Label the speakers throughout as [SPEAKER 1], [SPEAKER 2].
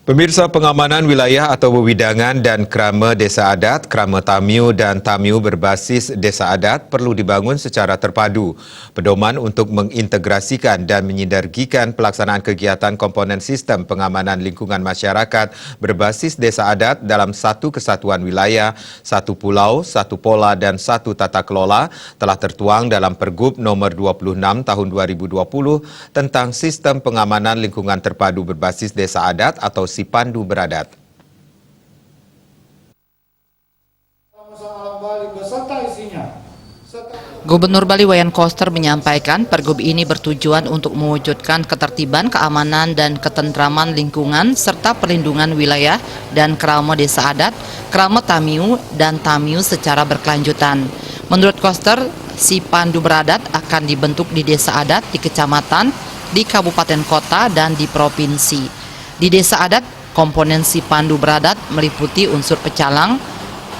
[SPEAKER 1] Pemirsa, pengamanan wilayah atau wewidangan dan krama desa adat, krama tamiu dan tamiu berbasis desa adat perlu dibangun secara terpadu. Pedoman untuk mengintegrasikan dan menyinergikan pelaksanaan kegiatan komponen sistem pengamanan lingkungan masyarakat berbasis desa adat dalam satu kesatuan wilayah, satu pulau, satu pola dan satu tata kelola telah tertuang dalam Pergub nomor 26 tahun 2020 tentang sistem pengamanan lingkungan terpadu berbasis desa adat atau Sipandu Beradat.
[SPEAKER 2] Gubernur Bali Wayan Koster menyampaikan Pergub ini bertujuan untuk mewujudkan ketertiban, keamanan, dan ketentraman lingkungan serta perlindungan wilayah dan krama desa adat, krama tamiu, dan tamiu secara berkelanjutan. Menurut Koster, Sipandu Beradat akan dibentuk di desa adat, di kecamatan, di kabupaten kota, dan di provinsi. Di desa adat, komponen Sipandu Beradat meliputi unsur pecalang,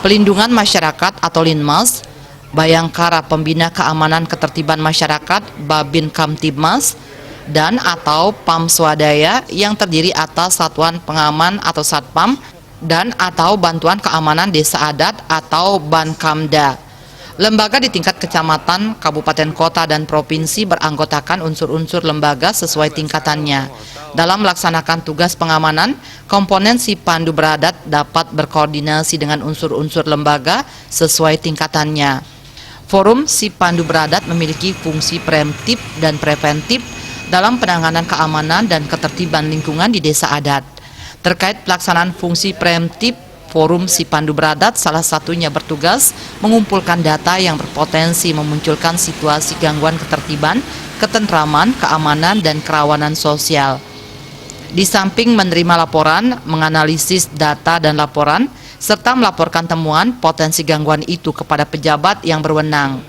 [SPEAKER 2] pelindungan masyarakat atau Linmas, Bayangkara Pembina Keamanan Ketertiban Masyarakat Babin Kamtibmas, dan atau PAM Swadaya yang terdiri atas Satuan Pengaman atau Satpam dan atau Bantuan Keamanan Desa Adat atau Bankamda. Lembaga di tingkat kecamatan, kabupaten kota, dan provinsi beranggotakan unsur-unsur lembaga sesuai tingkatannya. Dalam melaksanakan tugas pengamanan, komponen Sipandu Beradat dapat berkoordinasi dengan unsur-unsur lembaga sesuai tingkatannya. Forum Sipandu Beradat memiliki fungsi preemptif dan preventif dalam penanganan keamanan dan ketertiban lingkungan di desa adat. Terkait pelaksanaan fungsi preemptif, Forum Sipandu Beradat salah satunya bertugas mengumpulkan data yang berpotensi memunculkan situasi gangguan ketertiban, ketentraman, keamanan, dan kerawanan sosial. Di samping menerima laporan, menganalisis data dan laporan, serta melaporkan temuan potensi gangguan itu kepada pejabat yang berwenang.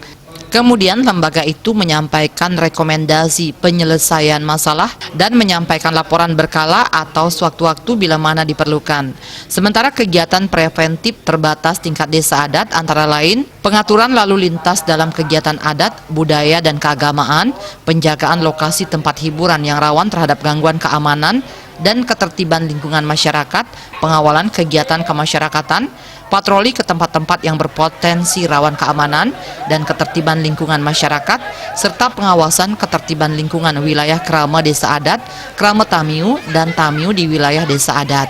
[SPEAKER 2] Kemudian lembaga itu menyampaikan rekomendasi penyelesaian masalah dan menyampaikan laporan berkala atau sewaktu-waktu bila mana diperlukan. Sementara kegiatan preventif terbatas tingkat desa adat antara lain pengaturan lalu lintas dalam kegiatan adat, budaya, dan keagamaan, penjagaan lokasi tempat hiburan yang rawan terhadap gangguan keamanan dan ketertiban lingkungan masyarakat, pengawalan kegiatan kemasyarakatan, patroli ke tempat-tempat yang berpotensi rawan keamanan dan ketertiban lingkungan masyarakat, serta pengawasan ketertiban lingkungan wilayah krama desa adat, krama tamiu, dan tamiu di wilayah desa adat.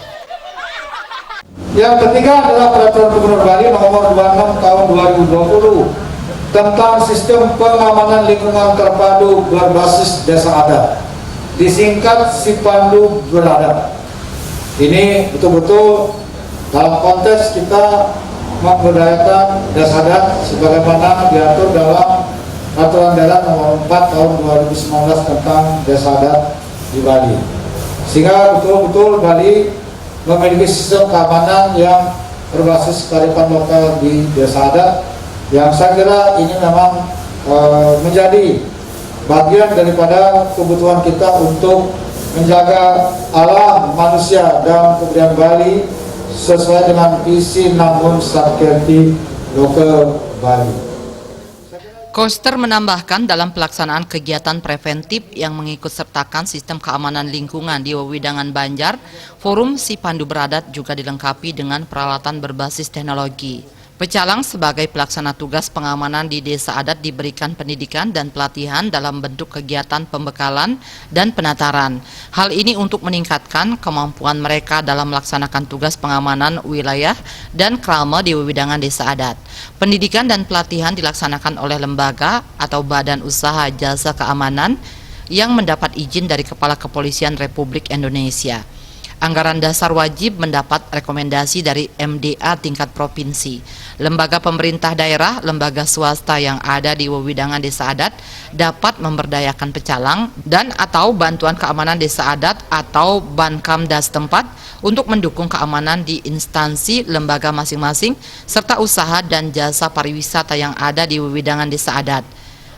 [SPEAKER 3] Yang ketiga adalah Peraturan Gubernur Bali nomor 26 tahun 2020 tentang sistem pengamanan lingkungan terpadu berbasis desa adat, disingkat Sipandu Beradat. Ini betul-betul dalam konteks kita memberdayakan desa adat sebagaimana diatur dalam Peraturan Daerah nomor 4 tahun 2019 tentang desa adat di Bali. Sehingga betul-betul Bali memiliki sistem keamanan yang berbasis kearifan lokal di desa adat yang saya kira ini memang menjadi bagian daripada kebutuhan kita untuk menjaga alam, manusia, dan kebudayaan Bali sesuai dengan visi namun Sakyati Lokal Bali.
[SPEAKER 2] Koster menambahkan dalam pelaksanaan kegiatan preventif yang mengikut sertakan sistem keamanan lingkungan di wewidangan Banjar, Forum Sipandu Beradat juga dilengkapi dengan peralatan berbasis teknologi. Pecalang sebagai pelaksana tugas pengamanan di desa adat diberikan pendidikan dan pelatihan dalam bentuk kegiatan pembekalan dan penataran. Hal ini untuk meningkatkan kemampuan mereka dalam melaksanakan tugas pengamanan wilayah dan krama di wewidangan desa adat. Pendidikan dan pelatihan dilaksanakan oleh lembaga atau badan usaha jasa keamanan yang mendapat izin dari Kepala Kepolisian Republik Indonesia. Anggaran dasar wajib mendapat rekomendasi dari MDA tingkat provinsi. Lembaga pemerintah daerah, lembaga swasta yang ada di wewidangan desa adat dapat memberdayakan pecalang dan atau bantuan keamanan desa adat atau Bankamda setempat untuk mendukung keamanan di instansi lembaga masing-masing serta usaha dan jasa pariwisata yang ada di wewidangan desa adat.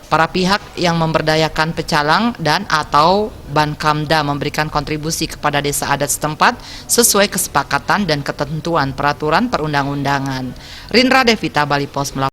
[SPEAKER 2] Para pihak yang memberdayakan pecalang dan atau Bankamda memberikan kontribusi kepada desa adat setempat sesuai kesepakatan dan ketentuan peraturan perundang-undangan. Rindra Devita, Bali Pos melaporkan.